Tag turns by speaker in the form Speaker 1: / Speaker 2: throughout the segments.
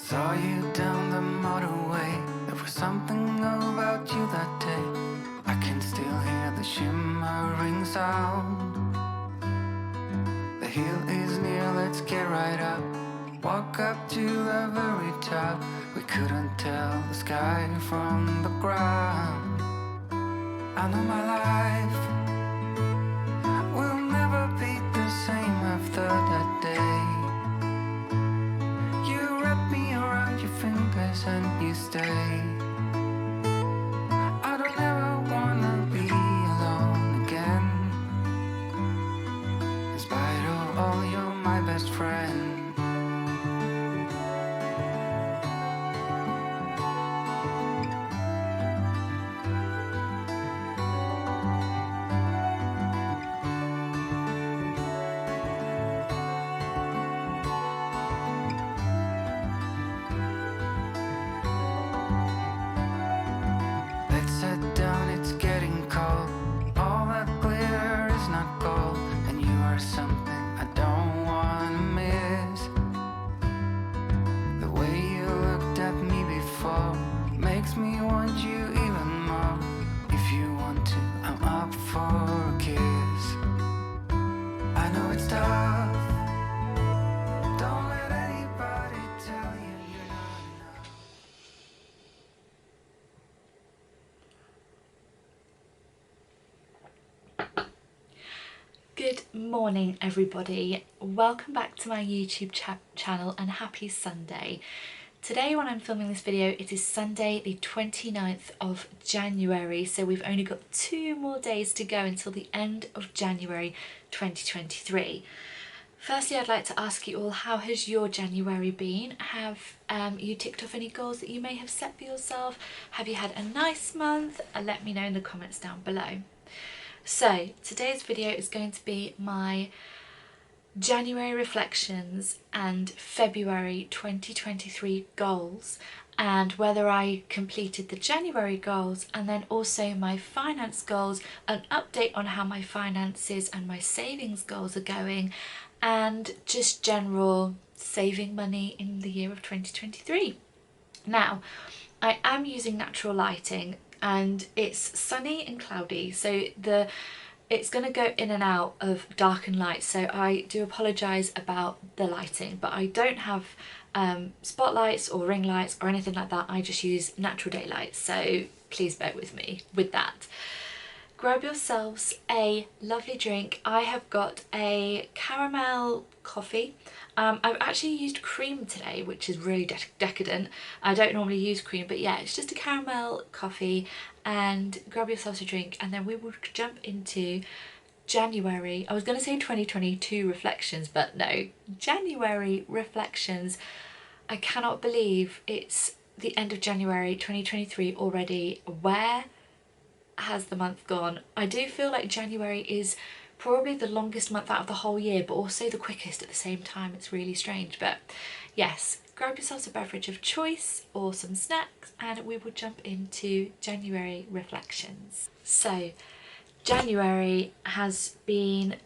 Speaker 1: Saw you down the motorway. There was something about you that day. I can still hear the shimmering sound. The hill is near, let's get right up. Walk up to the very top. We couldn't tell the sky from the ground. I know my life will never be the same after that day. You wrap me around your fingers and you stay. I don't ever wanna be alone again. In spite of all, you're my best friend. Let's sit down, it's getting cold. All that glitter is not gold, and you are something I don't wanna miss. The way you looked at me before makes me want you even more. If you want to, I'm up for a kiss. I know it's tough. Don't let anybody tell you you're not enough.
Speaker 2: Good morning everybody, welcome back to my YouTube channel and happy Sunday. Today when I'm filming this video it is Sunday the 29th of January, so we've only got 2 more days to go until the end of January 2023. Firstly, I'd like to ask you all, how has your January been? Have you ticked off any goals that you may have set for yourself? Have you had a nice month? Let me know in the comments down below. So today's video is going to be my January reflections and February 2023 goals, and whether I completed the January goals, and then also my finance goals, an update on how my finances and my savings goals are going, and just general saving money in the year of 2023. Now, I am using natural lighting and it's sunny and cloudy, so it's going to go in and out of dark and light, so I do apologise about the lighting, but I don't have spotlights or ring lights or anything like that. I just use natural daylight, so please bear with me with that. Grab yourselves a lovely drink. I have got a caramel coffee. I've actually used cream today, which is really decadent. I don't normally use cream, but yeah, it's just a caramel coffee, and grab yourselves a drink, and then we will jump into January. I was going to say 2022 reflections, but no, January reflections. I cannot believe it's the end of January 2023 already. Where has the month gone? I do feel like January is probably the longest month out of the whole year, but also the quickest at the same time. It's really strange, but yes, grab yourselves a beverage of choice or some snacks and we will jump into January reflections. So January has been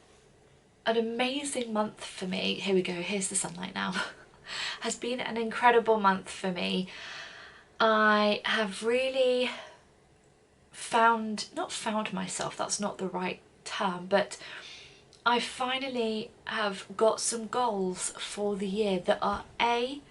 Speaker 2: an amazing month for me. Here we go, here's the sunlight now. Has been an incredible month for me. I have really not found myself, that's not the right term, but I finally have got some goals for the year that are A,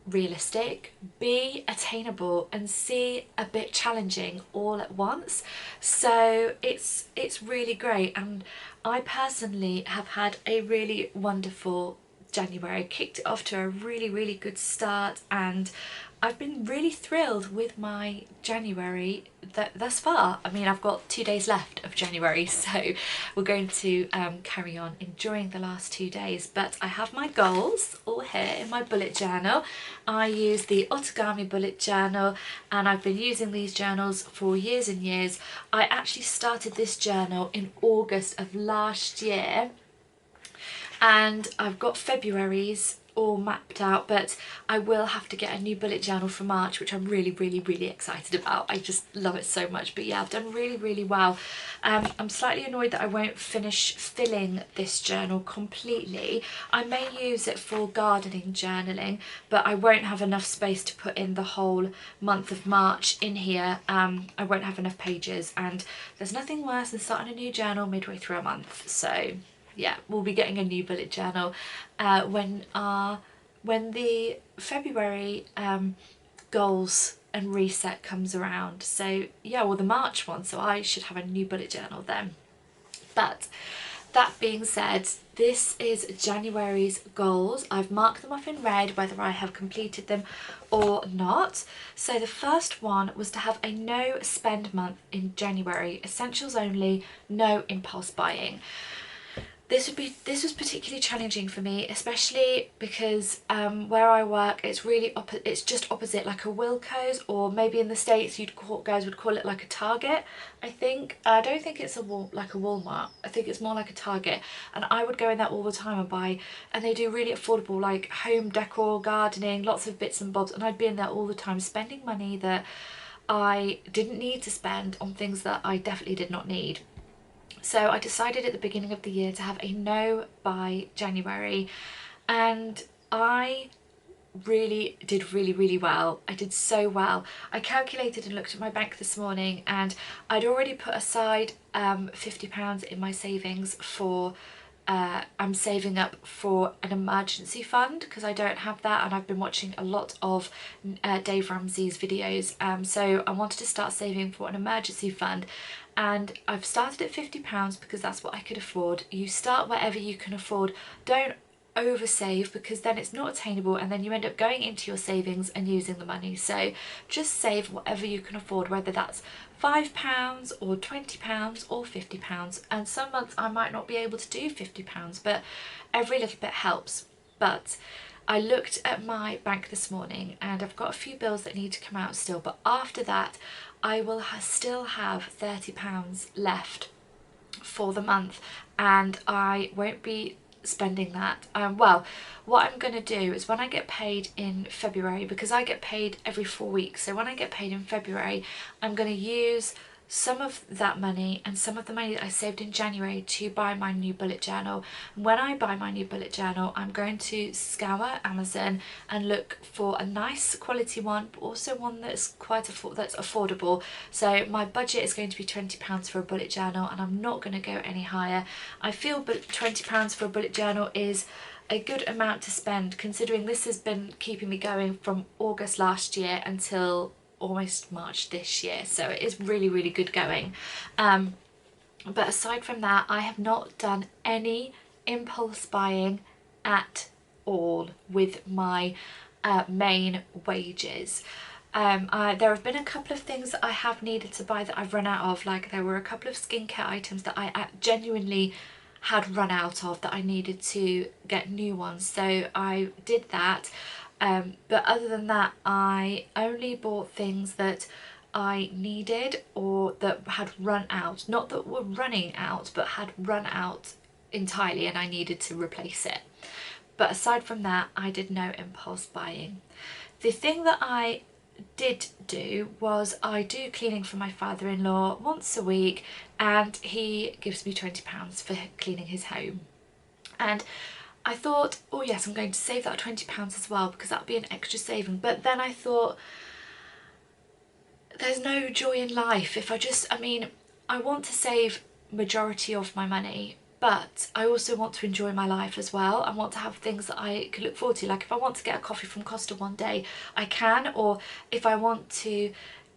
Speaker 2: realistic, B, attainable, and C, a bit challenging all at once. So it's really great, and I personally have had a really wonderful January. I kicked it off to a really good start, and I've been really thrilled with my January thus far. I mean, I've got 2 days left of January, so we're going to carry on enjoying the last 2 days. But I have my goals all here in my bullet journal. I use the Origami bullet journal, and I've been using these journals for years and years. I actually started this journal in August of last year, and I've got February's all mapped out, but I will have to get a new bullet journal for March, which I'm really excited about. I just love it so much. But yeah, I've done really well. I'm slightly annoyed that I won't finish filling this journal completely. I may use it for gardening journaling, but I won't have enough space to put in the whole month of March in here. I won't have enough pages, and there's nothing worse than starting a new journal midway through a month. So yeah, we'll be getting a new bullet journal when the February goals and reset comes around. So yeah, well, the March one, so I should have a new bullet journal then. But that being said, this is January's goals. I've marked them off in red, whether I have completed them or not. So the first one was to have a no spend month in January, essentials only, no impulse buying. This was particularly challenging for me, especially because where I work, it's just opposite like a Wilko's, or maybe in the States guys would call it like a Target. I think I don't think it's like a Walmart. I think it's more like a Target, and I would go in there all the time and buy, and they do really affordable like home decor, gardening, lots of bits and bobs, and I'd be in there all the time spending money that I didn't need to spend on things that I definitely did not need. So I decided at the beginning of the year to have a no by January, and I did really well. I did so well. I calculated and looked at my bank this morning, and I'd already put aside £50 in my savings for I'm saving up for an emergency fund, because I don't have that, and I've been watching a lot of Dave Ramsey's videos, so I wanted to start saving for an emergency fund, and I've started at £50 because that's what I could afford. You start wherever you can afford. Don't oversave, because then it's not attainable, and then you end up going into your savings and using the money. So just save whatever you can afford, whether that's £5 or £20 or £50. And some months I might not be able to do £50, but every little bit helps. But I looked at my bank this morning, and I've got a few bills that need to come out still, but after that I will still have £30 left for the month, and I won't be spending that. Well, what I'm going to do is when I get paid in February, because I get paid every 4 weeks, so when I get paid in February, I'm going to use some of that money and some of the money that I saved in January to buy my new bullet journal. When I buy my new bullet journal, I'm going to scour Amazon and look for a nice quality one, but also one that's that's affordable. So my budget is going to be £20 for a bullet journal, and I'm not going to go any higher. I feel £20 for a bullet journal is a good amount to spend, considering this has been keeping me going from August last year until almost March this year, so it is really good going. But aside from that, I have not done any impulse buying at all with my main wages. There have been a couple of things that I have needed to buy that I've run out of, like there were a couple of skincare items that I genuinely had run out of that I needed to get new ones, so I did that. But other than that, I only bought things that I needed or that had run out. Not that were running out, but had run out entirely and I needed to replace it. But aside from that, I did no impulse buying. The thing that I did do was I do cleaning for my father-in-law once a week, and he gives me £20 for cleaning his home. And I thought, oh yes, I'm going to save that £20 as well, because that'll be an extra saving. But then I thought, there's no joy in life if I mean, I want to save majority of my money, but I also want to enjoy my life as well. I want to have things that I can look forward to. Like if I want to get a coffee from Costa one day, I can, or if I want to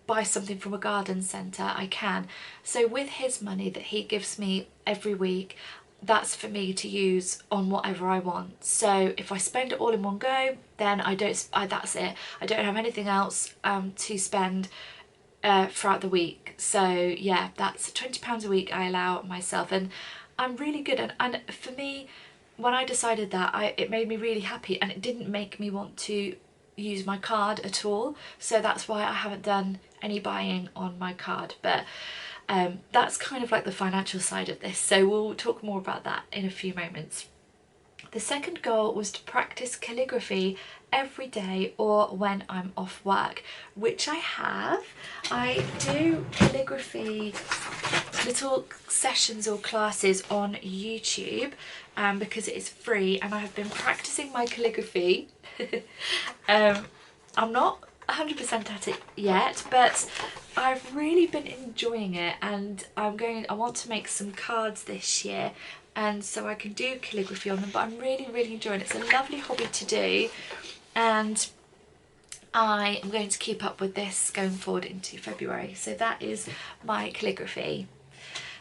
Speaker 2: buy something from a garden centre, I can. So with his money that he gives me every week, that's for me to use on whatever I want. So if I spend it all in one go, then that's it. I don't have anything else to spend throughout the week. So yeah, that's £20 a week I allow myself, and I'm really good. And for me, when I decided that, it made me really happy, and it didn't make me want to use my card at all. So that's why I haven't done any buying on my card. But that's kind of like the financial side of this, so we'll talk more about that in a few moments. The second goal was to practice calligraphy every day or when I'm off work, which I have. I do calligraphy little sessions or classes on YouTube because it is free, and I have been practicing my calligraphy. I'm not 100% at it yet, but I've really been enjoying it, and I want to make some cards this year, and so I can do calligraphy on them, but I'm really enjoying it. It's a lovely hobby to do, and I am going to keep up with this going forward into February. So that is my calligraphy.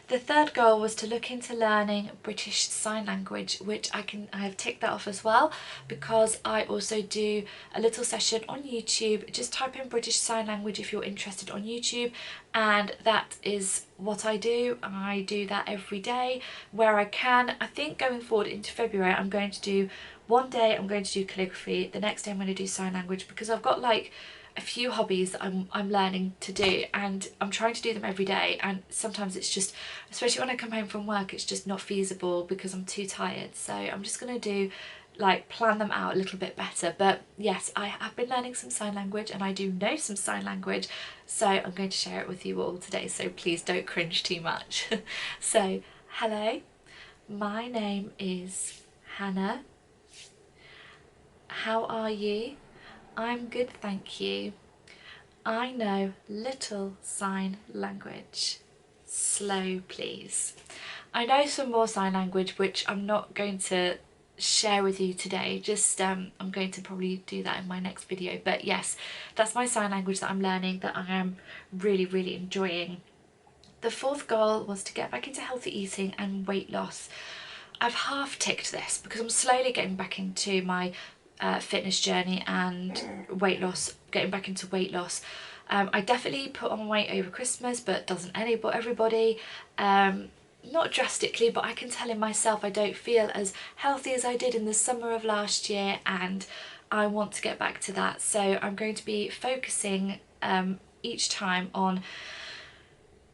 Speaker 2: The third goal was to look into learning British Sign Language, which I have ticked that off as well, because I also do a little session on YouTube. Just type in British Sign Language if you're interested on YouTube, and that is what I do. I do that every day where I can. I think going forward into February I'm going to do one day I'm going to do calligraphy, the next day I'm going to do sign language, because I've got like a few hobbies that I'm learning to do, and I'm trying to do them every day, and sometimes it's just, especially when I come home from work, it's just not feasible because I'm too tired. So I'm just going to do plan them out a little bit better. But yes, I have been learning some sign language, and I do know some sign language, so I'm going to share it with you all today, so please don't cringe too much. So hello, my name is Hannah. How are you? I'm good, thank you. I know little sign language. Slow, please. I know some more sign language which I'm not going to share with you today, just I'm going to probably do that in my next video. But yes, that's my sign language that I'm learning, that I am really enjoying. The fourth goal was to get back into healthy eating and weight loss. I've half ticked this because I'm slowly getting back into my fitness journey and weight loss, getting back into weight loss. I definitely put on weight over Christmas, but doesn't everybody? Not drastically, but I can tell in myself I don't feel as healthy as I did in the summer of last year, and I want to get back to that. So I'm going to be focusing each time on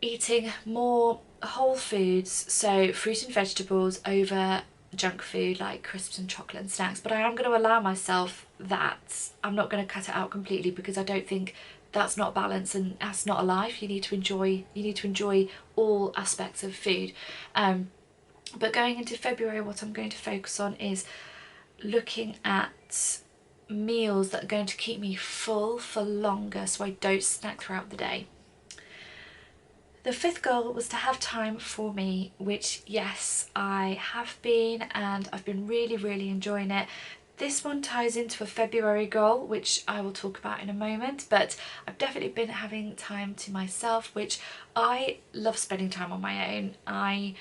Speaker 2: eating more whole foods, so fruit and vegetables over junk food like crisps and chocolate and snacks. But I am going to allow myself that. I'm not going to cut it out completely, because I don't think that's not balance, and that's not a life. You need to enjoy all aspects of food. But going into February, what I'm going to focus on is looking at meals that are going to keep me full for longer, so I don't snack throughout the day. The fifth goal was to have time for me, which yes, I have been, and I've been really enjoying it. This one ties into a February goal, which I will talk about in a moment, but I've definitely been having time to myself, which I love spending time on my own. I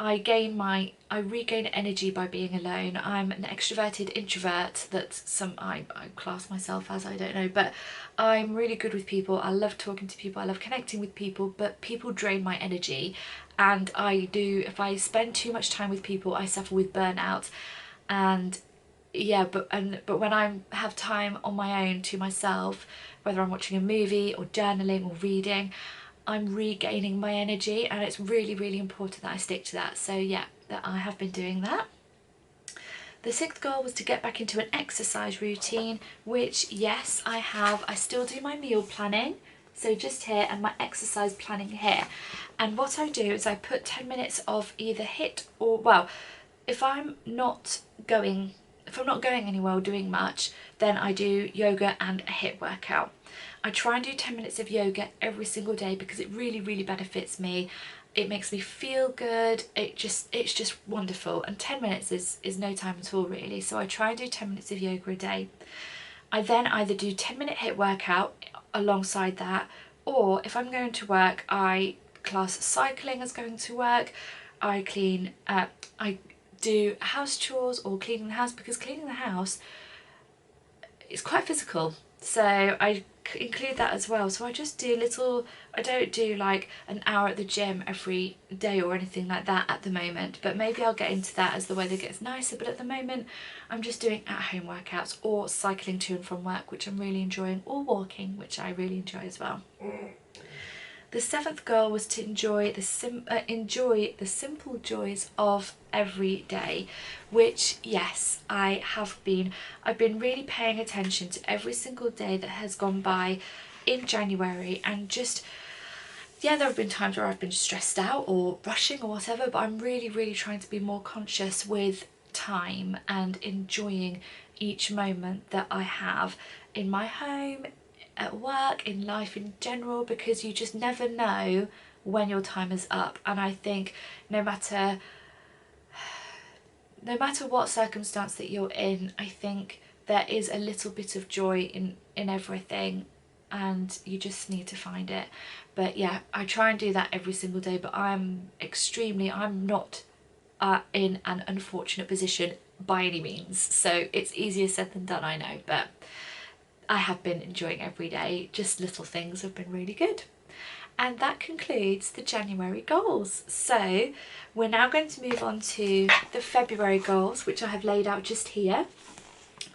Speaker 2: regain energy by being alone. I'm an extroverted introvert that I class myself as, I don't know, but I'm really good with people. I love talking to people, I love connecting with people, but people drain my energy, and if I spend too much time with people, I suffer with burnout. And yeah, but when I have time on my own to myself, whether I'm watching a movie or journaling or reading, I'm regaining my energy, and it's really important that I stick to that. So yeah, that I have been doing that. The sixth goal was to get back into an exercise routine, which yes, I have. I still do my meal planning, so just here, and my exercise planning here. And what I do is I put 10 minutes of either HIIT or, well, if I'm not going anywhere or doing much, then I do yoga and a HIIT workout. I try and do 10 minutes of yoga every single day because it really benefits me. It makes me feel good. It's just wonderful, and 10 minutes is no time at all really. So I try and do 10 minutes of yoga a day. I then either do 10-minute HIIT workout alongside that, or if I'm going to work, I class cycling as going to work. I do house chores or cleaning the house, because cleaning the house is quite physical, so I include that as well. So I just do I don't do like an hour at the gym every day or anything like that at the moment, but maybe I'll get into that as the weather gets nicer. But at the moment I'm just doing at-home workouts or cycling to and from work, which I'm really enjoying, or walking, which I really enjoy as well. The seventh goal was to enjoy the simple joys of every day, which, yes, I have been. I've been really paying attention to every single day that has gone by in January, and just, yeah, there have been times where I've been stressed out or rushing or whatever, but I'm really, really trying to be more conscious with time and enjoying each moment that I have in my home, at work, in life in general, because you just never know when your time is up. And I think no matter what circumstance that you're in, I think there is a little bit of joy in everything, and you just need to find it. But yeah, I try and do that every single day, but I'm not in an unfortunate position by any means, so it's easier said than done, I know, but I have been enjoying every day. Just little things have been really good. And that concludes the January goals. So we're now going to move on to the February goals, which I have laid out just here.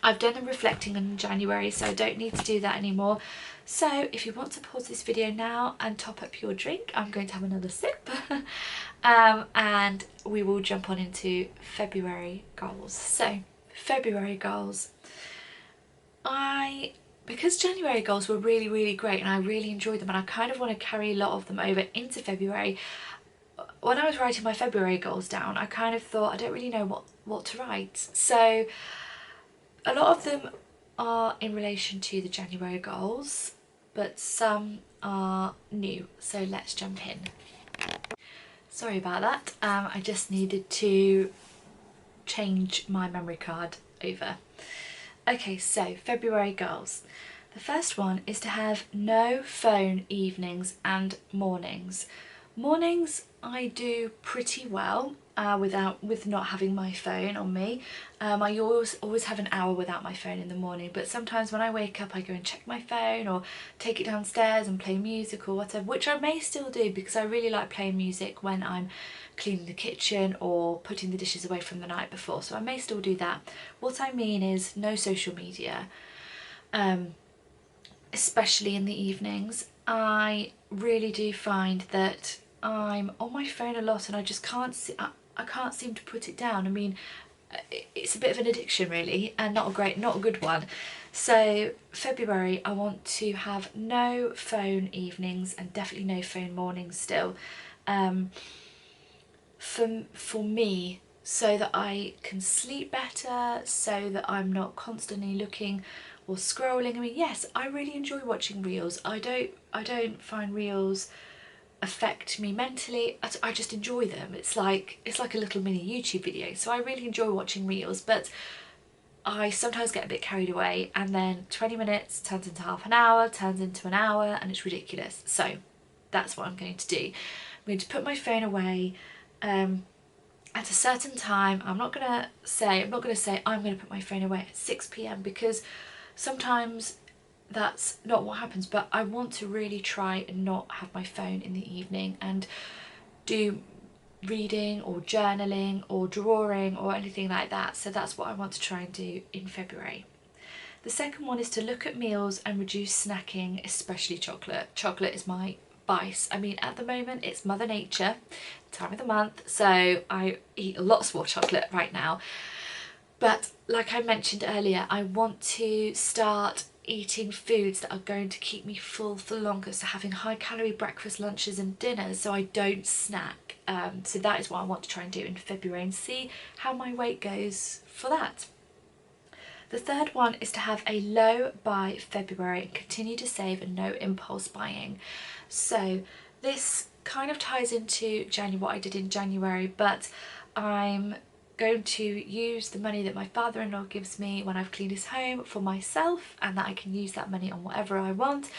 Speaker 2: I've done a reflecting on January, so I don't need to do that anymore. So if you want to pause this video now and top up your drink, I'm going to have another sip. And we will jump on into February goals. So February goals. Because January goals were really, really great and I really enjoyed them, and I kind of want to carry a lot of them over into February. When I was writing my February goals down, I kind of thought I don't really know what to write. So a lot of them are in relation to the January goals, but some are new. So let's jump in. Sorry about that. I just needed to change my memory card over. Okay, so February goals. The first one is to have no phone evenings and mornings. Mornings I do pretty well with not having my phone on me. I always have an hour without my phone in the morning, but sometimes when I wake up I go and check my phone or take it downstairs and play music or whatever, which I may still do because I really like playing music when I'm cleaning the kitchen or putting the dishes away from the night before, so I may still do that. What I mean is no social media, especially in the evenings. I really do find that I'm on my phone a lot and I just can't seem to put it down. I mean, it's a bit of an addiction really, and not a good one. So February I want to have no phone evenings and definitely no phone mornings still. For me, so that I can sleep better, so that I'm not constantly looking or scrolling. I mean, yes, I really enjoy watching reels. I don't find reels affect me mentally. I just enjoy them. It's like a little mini YouTube video. So I really enjoy watching reels, but I sometimes get a bit carried away, and then 20 minutes turns into half an hour, turns into an hour, and it's ridiculous. So that's what I'm going to do. I'm going to put my phone away at a certain time. I'm not gonna say I'm going to put my phone away at 6 p.m. because sometimes that's not what happens, but I want to really try and not have my phone in the evening and do reading or journaling or drawing or anything like that. So that's what I want to try and do in February. The second one is to look at meals and reduce snacking, especially chocolate. Chocolate is my vice. I mean, at the moment it's Mother Nature time of the month, so I eat lots more chocolate right now. But like I mentioned earlier, I want to start eating foods that are going to keep me full for longer, so having high calorie breakfast, lunches and dinners, so I don't snack. So that is what I want to try and do in February and see how my weight goes for that. The third one is to have a low buy February and continue to save and no impulse buying. So this kind of ties into what I did in January, but I'm going to use the money that my father-in-law gives me when I've cleaned his home for myself, and that I can use that money on whatever I want.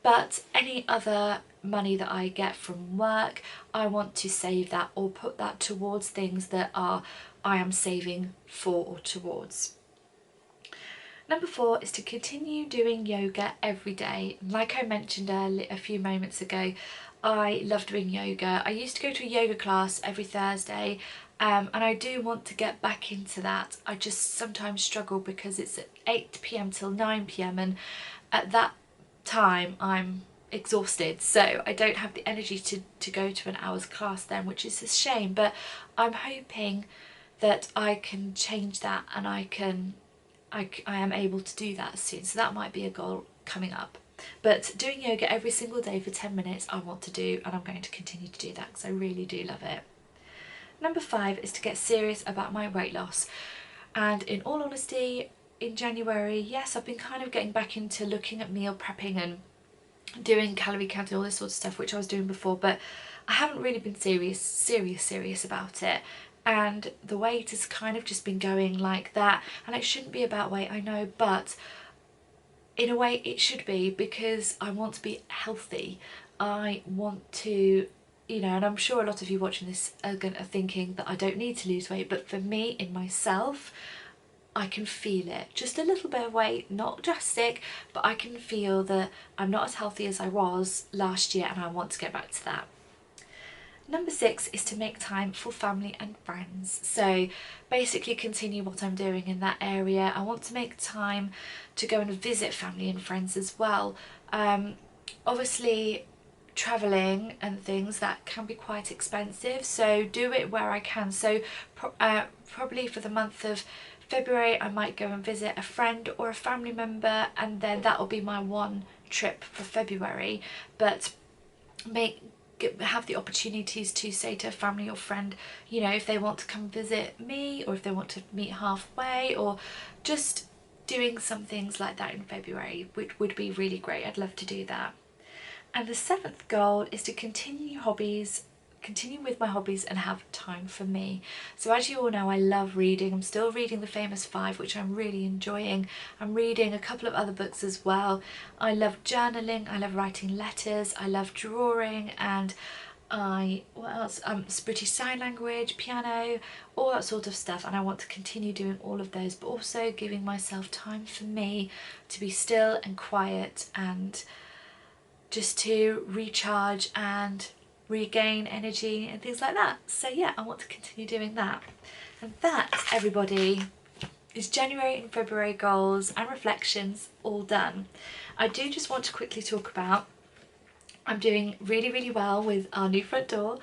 Speaker 2: But any other money that I get from work, I want to save that or put that towards things that I am saving for or towards. Number 4 is to continue doing yoga every day. Like I mentioned a few moments ago, I love doing yoga. I used to go to a yoga class every Thursday, and I do want to get back into that. I just sometimes struggle because it's at 8 p.m. till 9 p.m. and at that time I'm exhausted, so I don't have the energy to go to an hour's class then, which is a shame. But I'm hoping that I can change that, and I am able to do that soon, so that might be a goal coming up. But doing yoga every single day for 10 minutes I want to do, and I'm going to continue to do that because I really do love it. Number 5 is to get serious about my weight loss. And in all honesty, in January, yes, I've been kind of getting back into looking at meal prepping and doing calorie counting, all this sort of stuff, which I was doing before, but I haven't really been serious about it. And the weight has kind of just been going like that, and it shouldn't be about weight, I know, but in a way it should be, because I want to be healthy. I want to, you know, and I'm sure a lot of you watching this are thinking that I don't need to lose weight, but for me, in myself, I can feel it. Just a little bit of weight, not drastic, but I can feel that I'm not as healthy as I was last year, and I want to get back to that. Number 6 is to make time for family and friends. So basically continue what I'm doing in that area. I want to make time to go and visit family and friends as well. Obviously traveling and things, that can be quite expensive, so do it where I can. So probably for the month of February I might go and visit a friend or a family member, and then that will be my one trip for February. But have the opportunities to say to a family or friend, you know, if they want to come visit me, or if they want to meet halfway, or just doing some things like that in February, which would be really great. I'd love to do that. And the 7th goal is to continue with my hobbies and have time for me. So as you all know, I love reading. I'm still reading The Famous Five, which I'm really enjoying. I'm reading a couple of other books as well. I love journaling, I love writing letters, I love drawing, and what else? British Sign Language, piano, all that sort of stuff, and I want to continue doing all of those, but also giving myself time for me to be still and quiet, and just to recharge and regain energy and things like that. So yeah, I want to continue doing that. And that, everybody, is January and February goals and reflections all done. I do just want to quickly talk about, I'm doing really well with our new front door.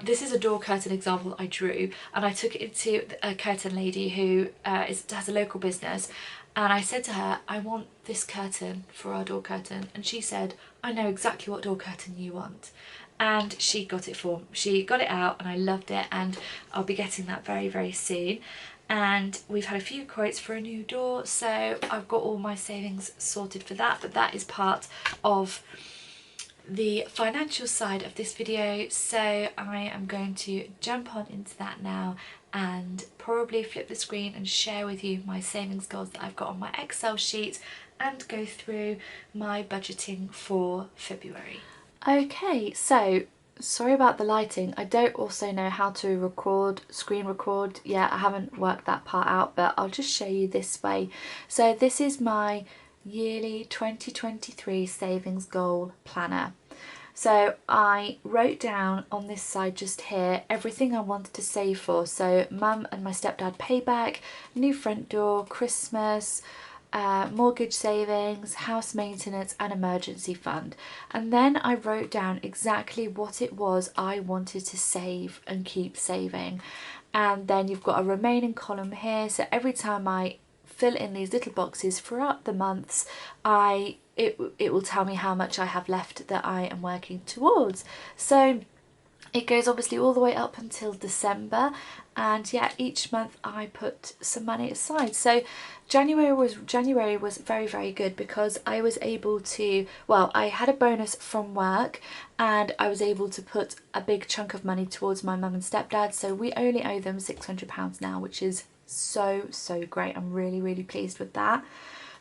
Speaker 2: This is a door curtain example I drew, and I took it to a curtain lady who has a local business, and I said to her, I want this curtain for our door curtain, and she said, I know exactly what door curtain you want. And she got it out, and I loved it, and I'll be getting that very soon. And we've had a few quotes for a new door, so I've got all my savings sorted for that, but that is part of the financial side of this video, so I am going to jump on into that now and probably flip the screen and share with you my savings goals that I've got on my Excel sheet, and go through my budgeting for February. Okay, so sorry about the lighting. I don't also know how to screen record yet. I haven't worked that part out, but I'll just show you this way. So this is my yearly 2023 savings goal planner. So I wrote down on this side just here everything I wanted to save for. So mum and my stepdad payback, new front door, Christmas, mortgage savings, house maintenance and emergency fund. And then I wrote down exactly what it was I wanted to save and keep saving. And then you've got a remaining column here, so every time I fill in these little boxes throughout the months, it will tell me how much I have left that I am working towards. So it goes obviously all the way up until December, and yeah, each month I put some money aside. So January was very good, because I was able to, well, I had a bonus from work and I was able to put a big chunk of money towards my mum and stepdad, so we only owe them £600 now, which is so great. I'm really pleased with that.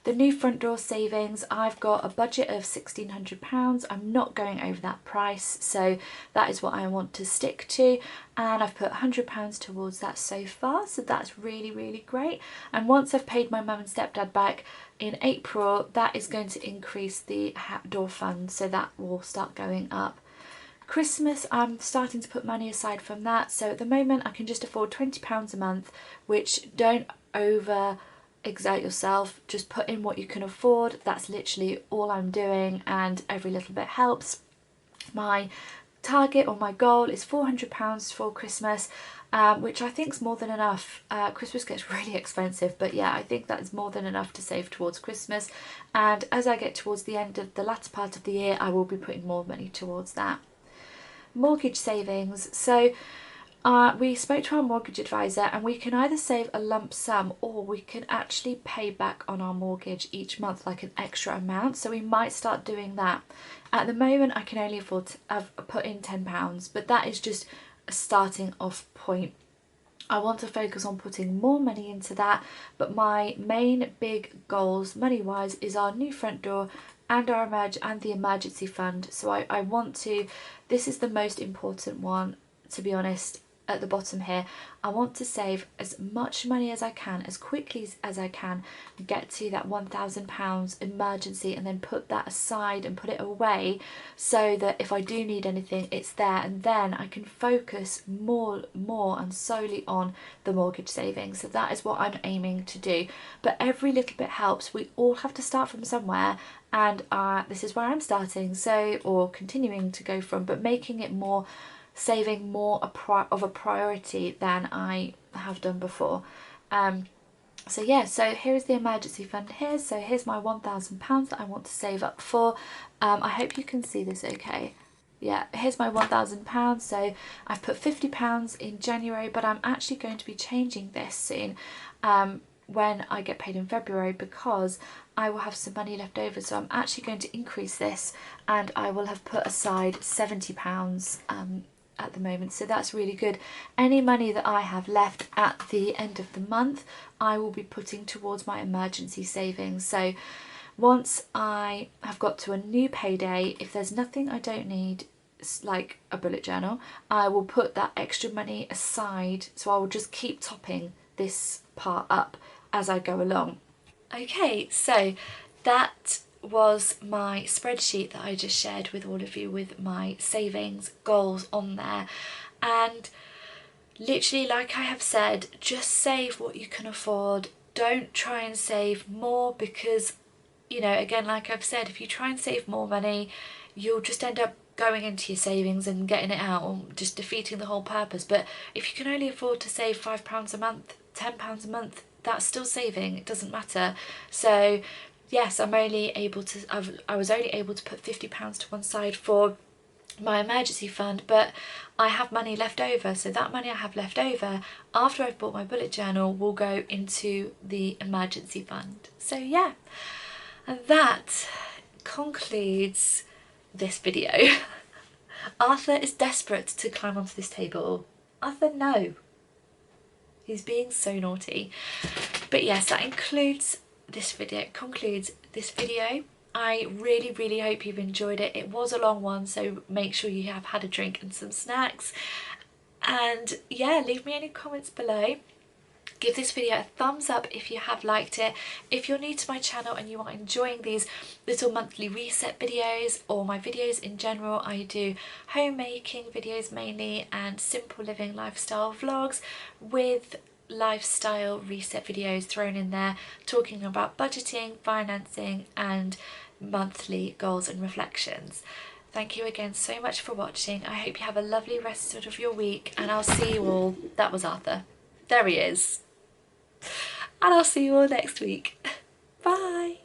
Speaker 2: The new front door savings, I've got a budget of £1,600. I'm not going over that price, so that is what I want to stick to, and I've put £100 towards that so far, so that's really great. And once I've paid my mum and stepdad back in April, that is going to increase the door fund, so that will start going up. Christmas, I'm starting to put money aside from that, so at the moment I can just afford £20 a month, which don't exert yourself, just put in what you can afford. That's literally all I'm doing, and every little bit helps. My target or my goal is £400 for Christmas, which I think is more than enough. Christmas gets really expensive, but yeah, I think that is more than enough to save towards Christmas. And as I get towards the end of the latter part of the year, I will be putting more money towards that. Mortgage savings. So we spoke to our mortgage advisor, and we can either save a lump sum or we can actually pay back on our mortgage each month, like an extra amount. So we might start doing that. At the moment I can only afford to put in £10, but that is just a starting off point. I want to focus on putting more money into that, but my main big goals money wise is our new front door and the emergency fund. So I want to, this is the most important one, to be honest. At the bottom here, I want to save as much money as I can, as quickly as I can, get to that £1,000 emergency, and then put that aside and put it away, so that if I do need anything, it's there, and then I can focus more and solely on the mortgage savings. So that is what I'm aiming to do. But every little bit helps. We all have to start from somewhere, and this is where I'm starting, so, or continuing to go from, but making it more, saving more of a priority than I have done before. So yeah, so here's the emergency fund here. So here's my £1,000 that I want to save up for. I hope you can see this okay. Yeah, here's my £1,000. So I've put £50 in January, but I'm actually going to be changing this soon, when I get paid in February, because I will have some money left over. So I'm actually going to increase this, and I will have put aside £70 at the moment. So that's really good. Any money that I have left at the end of the month, I will be putting towards my emergency savings. So once I have got to a new payday, if there's nothing I don't need, like a bullet journal, I will put that extra money aside. So I will just keep topping this part up as I go along. Okay, so that was my spreadsheet that I just shared with all of you, with my savings goals on there. And literally, like I have said, just save what you can afford. Don't try and save more, because, you know, again, like I've said, if you try and save more money, you'll just end up going into your savings and getting it out, or just defeating the whole purpose. But if you can only afford to save £5 a month, £10 a month, that's still saving. It doesn't matter. So yes, I was only able to put £50 to one side for my emergency fund, but I have money left over. So that money I have left over after I've bought my bullet journal will go into the emergency fund. So yeah, and that concludes this video. Arthur is desperate to climb onto this table. Arthur, no. He's being so naughty. But yes, that concludes this video. I really hope you've enjoyed it. It was a long one, so make sure you have had a drink and some snacks. And yeah, leave me any comments below. Give this video a thumbs up if you have liked it. If you're new to my channel and you are enjoying these little monthly reset videos, or my videos in general, I do homemaking videos mainly, and simple living lifestyle vlogs with lifestyle reset videos thrown in there, talking about budgeting, financing and monthly goals and reflections. Thank you again so much for watching. I hope you have a lovely rest of your week, and I'll see you all. That was Arthur. There he is. And I'll see you all next week. Bye.